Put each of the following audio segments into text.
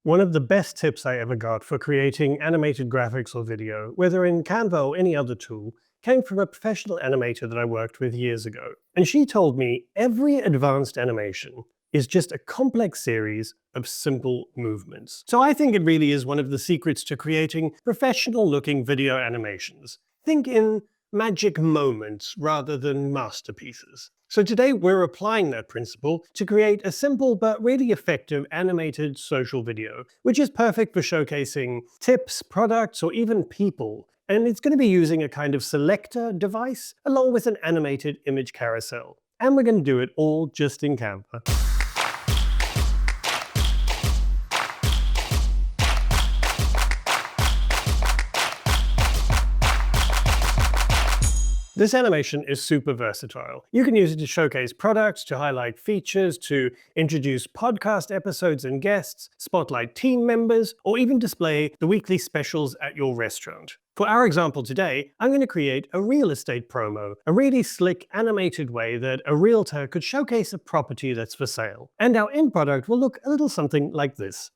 One of the best tips I ever got for creating animated graphics or video, whether in Canva or any other tool, came from a professional animator that I worked with years ago. And she told me every advanced animation is just a complex series of simple movements. So I think it really is one of the secrets to creating professional-looking video animations. Think in magic moments rather than masterpieces. So today we're applying that principle to create a simple but really effective animated social video, which is perfect for showcasing tips, products, or even people. And it's going to be using a kind of selector device along with an animated image carousel. And we're going to do it all just in Canva. This animation is super versatile. You can use it to showcase products, to highlight features, to introduce podcast episodes and guests, spotlight team members, or even display the weekly specials at your restaurant. For our example today, I'm going to create a real estate promo, a really slick animated way that a realtor could showcase a property that's for sale. And our end product will look a little something like this.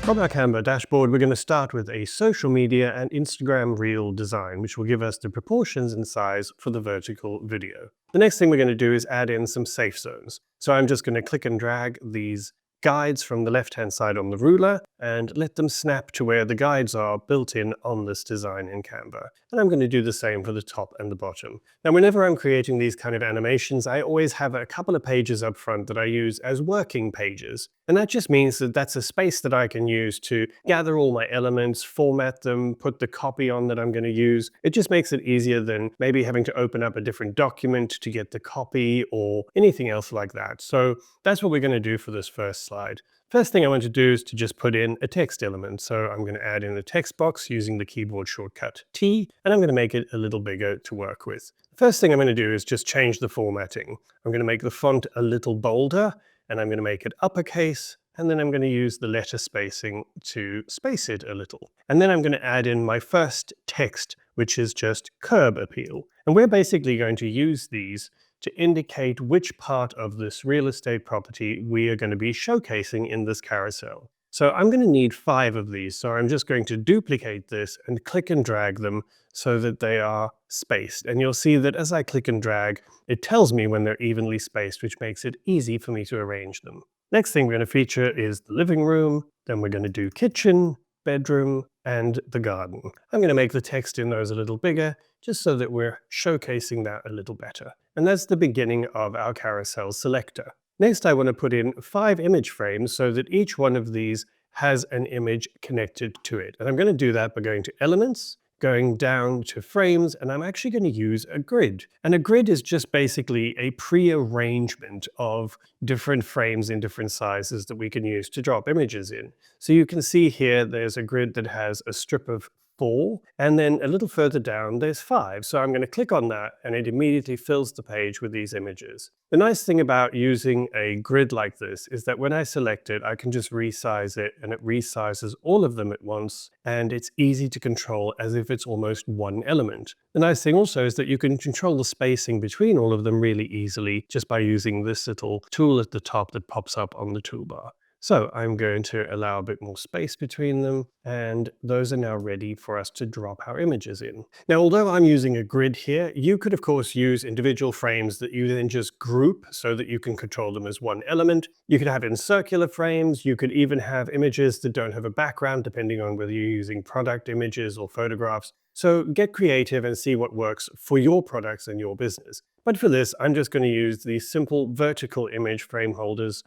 From our Canva dashboard, we're going to start with a social media and Instagram reel design, which will give us the proportions and size for the vertical video. The next thing we're going to do is add in some safe zones. So I'm just going to click and drag these guides from the left-hand side on the ruler and let them snap to where the guides are built in on this design in Canva. And I'm going to do the same for the top and the bottom. Now, whenever I'm creating these kind of animations, I always have a couple of pages up front that I use as working pages. And that just means that that's a space that I can use to gather all my elements, format them, put the copy on that I'm going to use. It just makes it easier than maybe having to open up a different document to get the copy or anything else like that. So that's what we're going to do for this first slide. First thing I want to do is to just put in a text element. So I'm going to add in a text box using the keyboard shortcut T, and I'm going to make it a little bigger to work with. First thing I'm going to do is just change the formatting. I'm going to make the font a little bolder, and I'm going to make it uppercase, and then I'm going to use the letter spacing to space it a little. And then I'm going to add in my first text, which is just curb appeal. And we're basically going to use these to indicate which part of this real estate property we are going to be showcasing in this carousel. So I'm going to need 5 of these, so I'm just going to duplicate this and click and drag them so that they are spaced. And you'll see that as I click and drag, it tells me when they're evenly spaced, which makes it easy for me to arrange them. Next thing we're going to feature is the living room, then we're going to do kitchen, bedroom, and the garden. I'm going to make the text in those a little bigger, just so that we're showcasing that a little better. And that's the beginning of our carousel selector. Next, I want to put in 5 image frames so that each one of these has an image connected to it. And I'm going to do that by going to Elements, going down to Frames, and I'm actually going to use a grid. And a grid is just basically a pre-arrangement of different frames in different sizes that we can use to drop images in. So you can see here there's a grid that has a strip of 4, and then a little further down there's 5. So I'm going to click on that and it immediately fills the page with these images. The nice thing about using a grid like this is that when I select it, I can just resize it and it resizes all of them at once, and it's easy to control as if it's almost one element. The nice thing also is that you can control the spacing between all of them really easily just by using this little tool at the top that pops up on the toolbar. So I'm going to allow a bit more space between them, and those are now ready for us to drop our images in. Now, although I'm using a grid here, you could of course use individual frames that you then just group so that you can control them as one element. You could have in circular frames, you could even have images that don't have a background, depending on whether you're using product images or photographs. So get creative and see what works for your products and your business. But for this, I'm just going to use these simple vertical image frame holders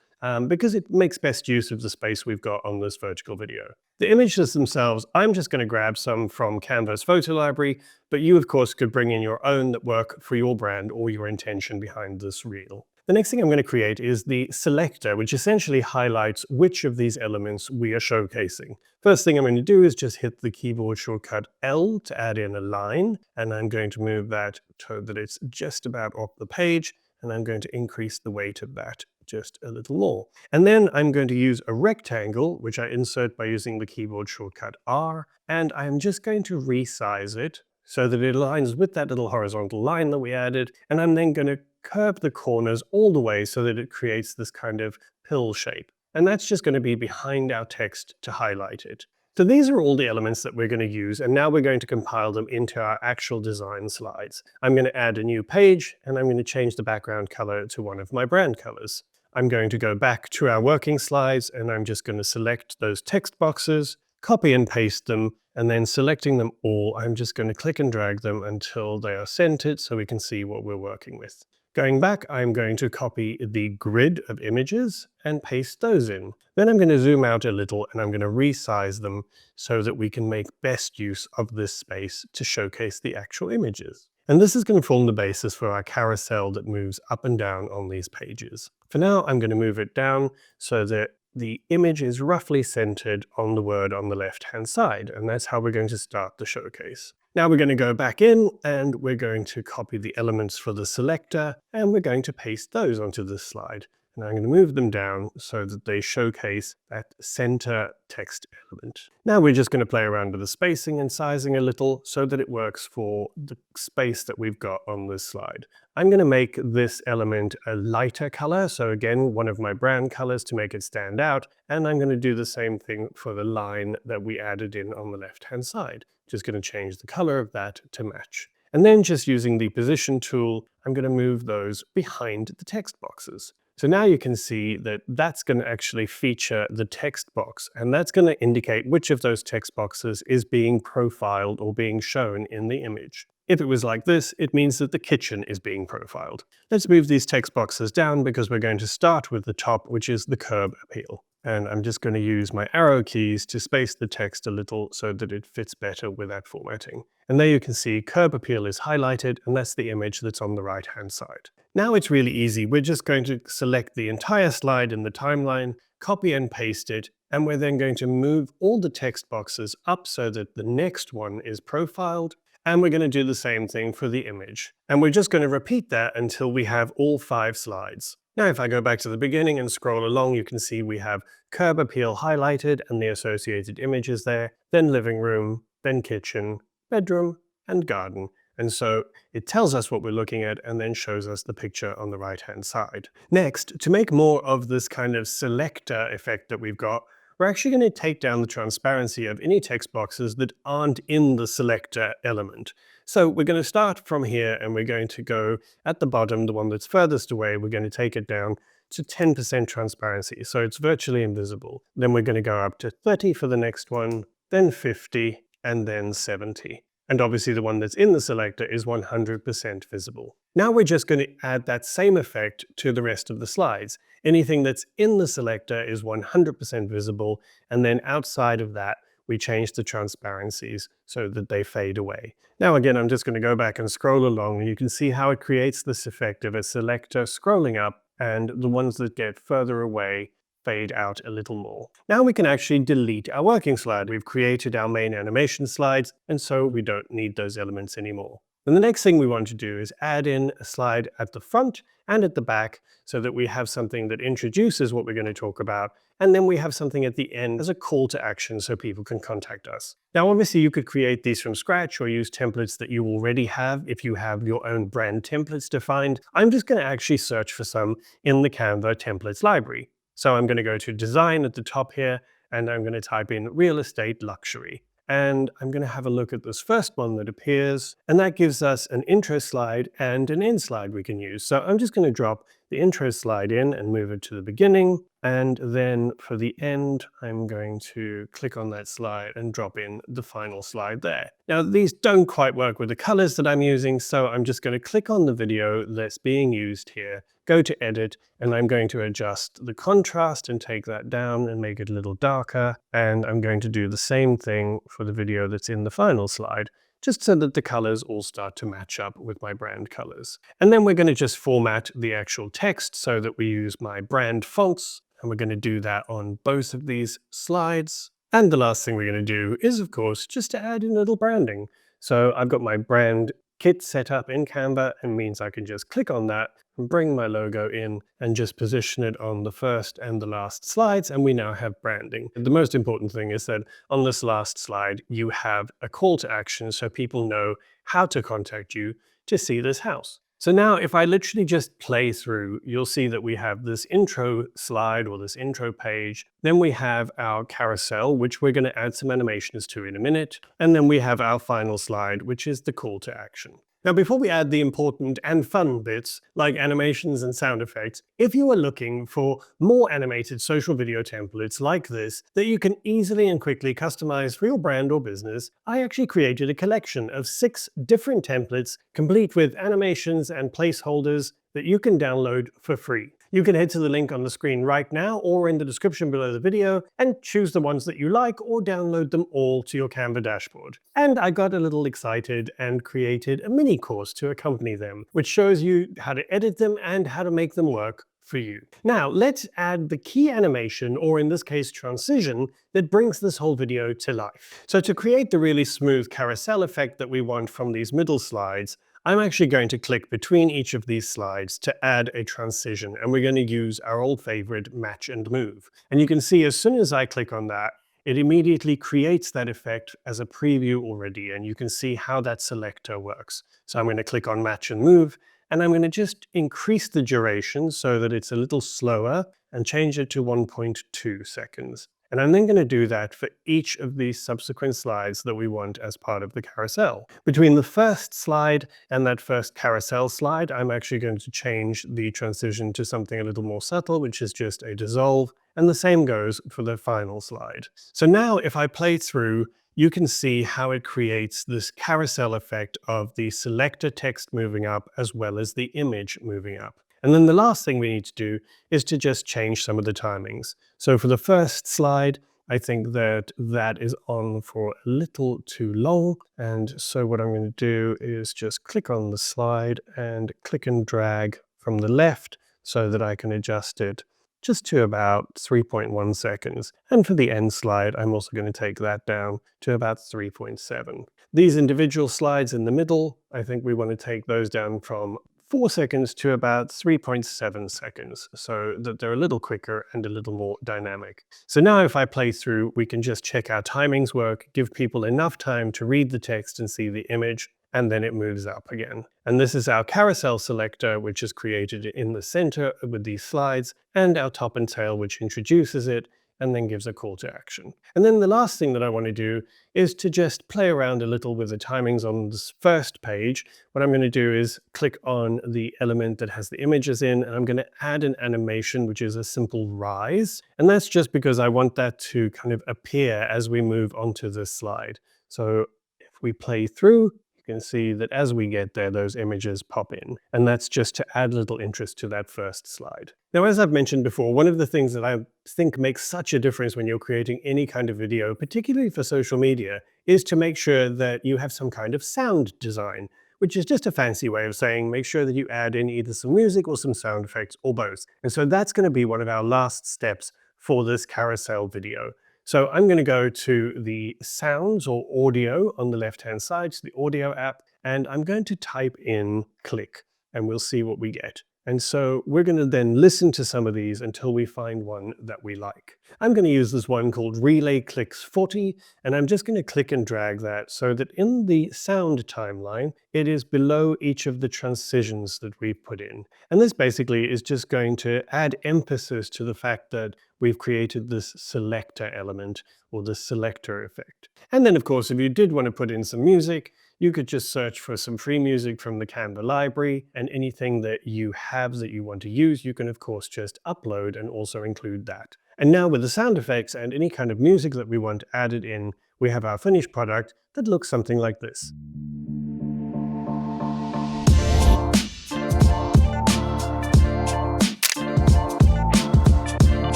because it makes best use of the space we've got on this vertical video. The images themselves, I'm just going to grab some from Canva's photo library, but you of course could bring in your own that work for your brand or your intention behind this reel. The next thing I'm going to create is the selector, which essentially highlights which of these elements we are showcasing. First thing I'm going to do is just hit the keyboard shortcut L to add in a line, and I'm going to move that so that it's just about off the page, and I'm going to increase the weight of that just a little more. And then I'm going to use a rectangle, which I insert by using the keyboard shortcut R, and I'm just going to resize it so that it aligns with that little horizontal line that we added, and I'm then going to curve the corners all the way so that it creates this kind of pill shape. And that's just going to be behind our text to highlight it. So these are all the elements that we're going to use, and now we're going to compile them into our actual design slides. I'm going to add a new page, and I'm going to change the background color to one of my brand colors. I'm going to go back to our working slides, and I'm just going to select those text boxes, copy and paste them, and then selecting them all, I'm just going to click and drag them until they are centered so we can see what we're working with. Going back, I'm going to copy the grid of images and paste those in. Then I'm going to zoom out a little and I'm going to resize them so that we can make best use of this space to showcase the actual images. And this is going to form the basis for our carousel that moves up and down on these pages. For now, I'm going to move it down so that the image is roughly centered on the word on the left-hand side, and that's how we're going to start the showcase. Now we're going to go back in and we're going to copy the elements for the selector and we're going to paste those onto this slide. And I'm going to move them down so that they showcase that center text element. Now we're just going to play around with the spacing and sizing a little so that it works for the space that we've got on this slide. I'm going to make this element a lighter color, so again, one of my brand colors to make it stand out, and I'm going to do the same thing for the line that we added in on the left-hand side. Just going to change the color of that to match. And then just using the position tool, I'm going to move those behind the text boxes. So now you can see that that's going to actually feature the text box, and that's going to indicate which of those text boxes is being profiled or being shown in the image. If it was like this, it means that the kitchen is being profiled. Let's move these text boxes down because we're going to start with the top, which is the curb appeal. And I'm just going to use my arrow keys to space the text a little so that it fits better with that formatting. And there you can see curb appeal is highlighted, and that's the image that's on the right-hand side. Now it's really easy. We're just going to select the entire slide in the timeline, copy and paste it, and we're then going to move all the text boxes up so that the next one is profiled. And we're going to do the same thing for the image. And we're just going to repeat that until we have all 5 slides. Now, if I go back to the beginning and scroll along, you can see we have curb appeal highlighted and the associated images there, then living room, then kitchen, bedroom, and garden. And so it tells us what we're looking at and then shows us the picture on the right-hand side. Next, to make more of this kind of selector effect that we've got, we're actually going to take down the transparency of any text boxes that aren't in the selector element. So we're going to start from here and we're going to go at the bottom, the one that's furthest away, we're going to take it down to 10% transparency, so it's virtually invisible. Then we're going to go up to 30 for the next one, then 50, and then 70. And obviously the one that's in the selector is 100% visible. Now we're just going to add that same effect to the rest of the slides. Anything that's in the selector is 100% visible, and then outside of that, we change the transparencies so that they fade away. Now again, I'm just going to go back and scroll along, and you can see how it creates this effect of a selector scrolling up, and the ones that get further away fade out a little more. Now we can actually delete our working slide. We've created our main animation slides, and so we don't need those elements anymore. And the next thing we want to do is add in a slide at the front and at the back so that we have something that introduces what we're going to talk about, and then we have something at the end as a call to action so people can contact us. Now obviously you could create these from scratch or use templates that you already have if you have your own brand templates defined. I'm just going to actually search for some in the Canva templates library. So I'm going to go to design at the top here, and I'm going to type in real estate luxury. And I'm going to have a look at this first one that appears, and that gives us an intro slide and an end slide we can use. So I'm just going to drop the intro slide in and move it to the beginning. And then for the end, I'm going to click on that slide and drop in the final slide there. Now, these don't quite work with the colors that I'm using, so I'm just going to click on the video that's being used here, go to edit, and I'm going to adjust the contrast and take that down and make it a little darker. And I'm going to do the same thing for the video that's in the final slide. just so that the colors all start to match up with my brand colors. And then we're going to just format the actual text so that we use my brand fonts, and we're going to do that on both of these slides. And the last thing we're going to do is, of course, just to add in a little branding. So I've got my brand kit set up in Canva, and means I can just click on that and bring my logo in and just position it on the first and the last slides, and we now have branding. The most important thing is that on this last slide, you have a call to action so people know how to contact you to see this house. So now if I literally just play through, you'll see that we have this intro slide or this intro page. Then we have our carousel, which we're going to add some animations to in a minute. And then we have our final slide, which is the call to action. Now, before we add the important and fun bits, like animations and sound effects, if you are looking for more animated social video templates like this that you can easily and quickly customize for your brand or business, I actually created a collection of 6 different templates, complete with animations and placeholders that you can download for free. You can head to the link on the screen right now or in the description below the video and choose the ones that you like or download them all to your Canva dashboard. And I got a little excited and created a mini course to accompany them, which shows you how to edit them and how to make them work for you. Now, let's add the key animation, or in this case, transition, that brings this whole video to life. So to create the really smooth carousel effect that we want from these middle slides, I'm actually going to click between each of these slides to add a transition, and we're going to use our old favorite match and move. And you can see as soon as I click on that, it immediately creates that effect as a preview already, and you can see how that selector works. So I'm going to click on match and move, and I'm going to just increase the duration so that it's a little slower and change it to 1.2 seconds. And I'm then going to do that for each of these subsequent slides that we want as part of the carousel. Between the first slide and that first carousel slide, I'm actually going to change the transition to something a little more subtle, which is just a dissolve. And the same goes for the final slide. So now if I play through, you can see how it creates this carousel effect of the selector text moving up as well as the image moving up. And then the last thing we need to do is to just change some of the timings. So for the first slide, I think that that is on for a little too long. And so what I'm going to do is just click on the slide and click and drag from the left so that I can adjust it just to about 3.1 seconds. And for the end slide, I'm also going to take that down to about 3.7. These individual slides in the middle, I think we want to take those down from 4 seconds to about 3.7 seconds, so that they're a little quicker and a little more dynamic. So now if I play through, we can just check our timings work, give people enough time to read the text and see the image, and then it moves up again. And this is our carousel selector, which is created in the center with these slides, and our top and tail, which introduces it and then gives a call to action. And then the last thing that I want to do is to just play around a little with the timings on this first page. What I'm going to do is click on the element that has the images in, and I'm going to add an animation, which is a simple rise. And that's just because I want that to kind of appear as we move onto this slide. So if we play through, you can see that as we get there, those images pop in. And that's just to add a little interest to that first slide. Now, as I've mentioned before, one of the things that I think makes such a difference when you're creating any kind of video, particularly for social media, is to make sure that you have some kind of sound design, which is just a fancy way of saying make sure that you add in either some music or some sound effects or both. And so that's going to be one of our last steps for this carousel video. So I'm going to go to the sounds or audio on the left-hand side, to the audio app, and I'm going to type in click, and we'll see what we get. And so we're going to then listen to some of these until we find one that we like. I'm going to use this one called Relay Clicks 40, and I'm just going to click and drag that so that in the sound timeline, it is below each of the transitions that we've put in. And this basically is just going to add emphasis to the fact that we've created this selector element or the selector effect. And then, of course, if you did want to put in some music, you could just search for some free music from the Canva library, and anything that you have that you want to use, you can of course just upload and also include that. And now with the sound effects and any kind of music that we want added in, we have our finished product that looks something like this.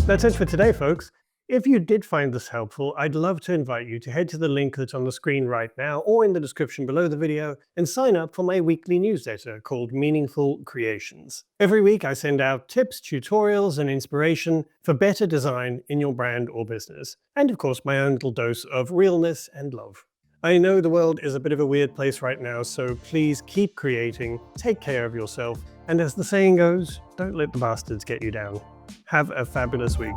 That's it for today, folks. If you did find this helpful, I'd love to invite you to head to the link that's on the screen right now or in the description below the video and sign up for my weekly newsletter called Meaningful Creations. Every week I send out tips, tutorials, and inspiration for better design in your brand or business. And of course, my own little dose of realness and love. I know the world is a bit of a weird place right now, so please keep creating, take care of yourself, and as the saying goes, don't let the bastards get you down. Have a fabulous week.